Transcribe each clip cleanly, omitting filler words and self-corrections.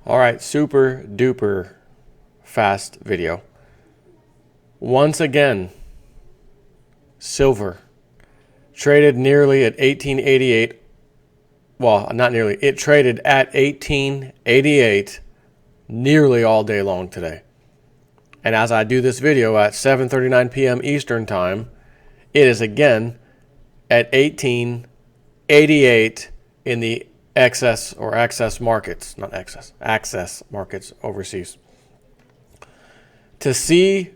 All right, super duper fast video. Once again, silver traded nearly at 1888. Well, not nearly. It traded at 1888 nearly all day long today. And as I do this video at 7:39 p.m. Eastern Time, it is again at 1888 in the excess or access markets, not excess, access markets overseas. To see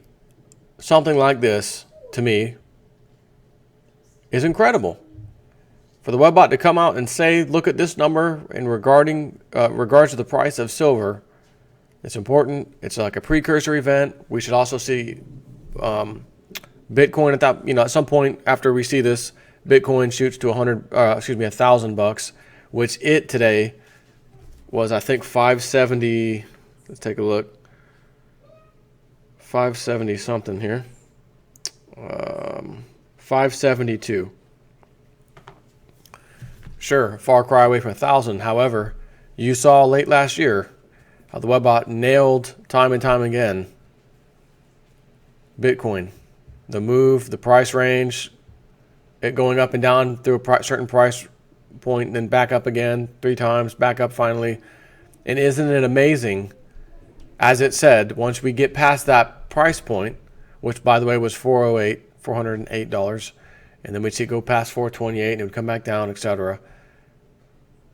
something like this, to me, is incredible. For the Webbot to come out and say, look at this number in regards to the price of silver, it's important. It's like a precursor event. We should also see Bitcoin at that, at some point after we see this, Bitcoin shoots to $1,000, which it today was, I think, 570. Let's take a look. 570 something here. 572. Sure, far cry away from 1,000. However, you saw late last year how the Webbot nailed time and time again Bitcoin. The move, the price range, it going up and down through a certain price point, and then back up again 3 times, back up finally. And isn't it amazing, as it said, once we get past that price point, which by the way was $408, and then we'd see it go past 428 and it would come back down, etc.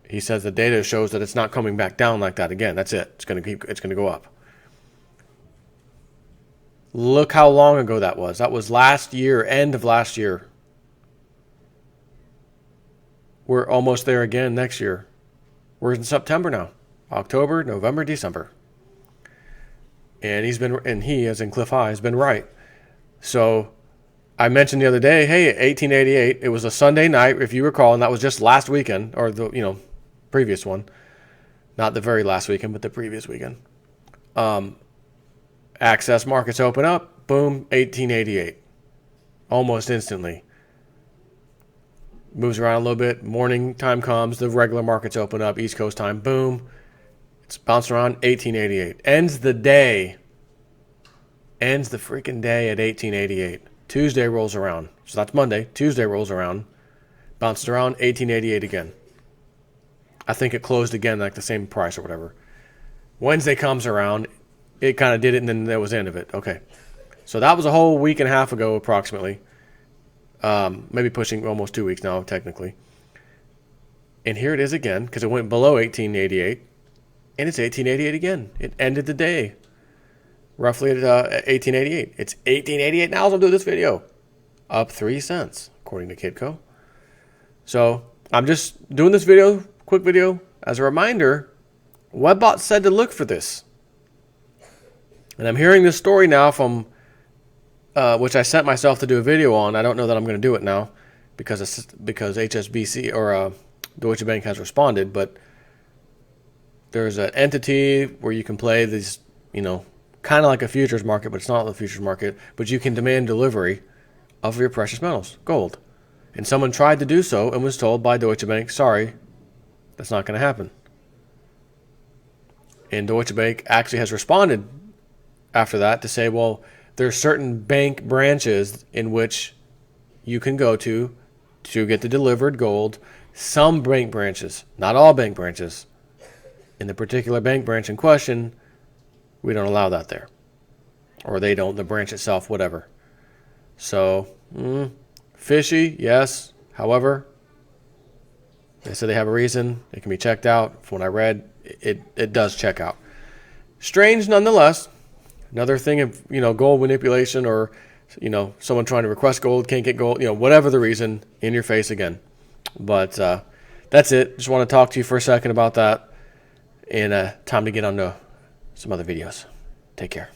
He says the data shows that it's not coming back down like that again. That's it. It's going to go up. Look how long ago that was. That was last year, end of last year. We're almost there again next year. We're in September now. October, November, December. And he, as in Cliff High, has been right. So I mentioned the other day, hey, 1888, it was a Sunday night, if you recall, and that was just last weekend, or the previous one. Not the very last weekend, but the previous weekend. Access markets open up, boom, 1888. Almost instantly. Moves around a little bit, morning time comes, the regular markets open up, East Coast time, boom. It's bouncing around, 1888. Ends the freaking day at 1888. Tuesday rolls around. So that's Monday. Tuesday rolls around. Bounces around, 1888 again. I think it closed again like the same price or whatever. Wednesday comes around. It kind of did it, and then that was the end of it. Okay. So that was a whole week and a half ago approximately. Maybe pushing almost 2 weeks now technically. And here it is again because it went below 1888. And it's 1888 again. It ended the day roughly at 1888. It's 1888 now as I'm doing this video. Up 3 cents, according to Kitco. So I'm just doing this video, quick video, as a reminder. Webbot said to look for this. And I'm hearing this story now from, which I sent myself to do a video on. I don't know that I'm going to do it now because HSBC or Deutsche Bank has responded, but there's an entity where you can play these, kind of like a futures market, but it's not the futures market, but you can demand delivery of your precious metals, gold. And someone tried to do so and was told by Deutsche Bank, sorry, that's not going to happen. And Deutsche Bank actually has responded after that to say, well, there's certain bank branches in which you can go to get the delivered gold. Some bank branches, not all bank branches. In the particular bank branch in question, we don't allow that there. Or they don't, the branch itself, whatever. So, fishy, yes. However, they said they have a reason. It can be checked out. From what I read, it does check out. Strange nonetheless. Another thing of, gold manipulation or, someone trying to request gold, can't get gold, whatever the reason, in your face again. But that's it. Just want to talk to you for a second about that. And time to get on to some other videos. Take care.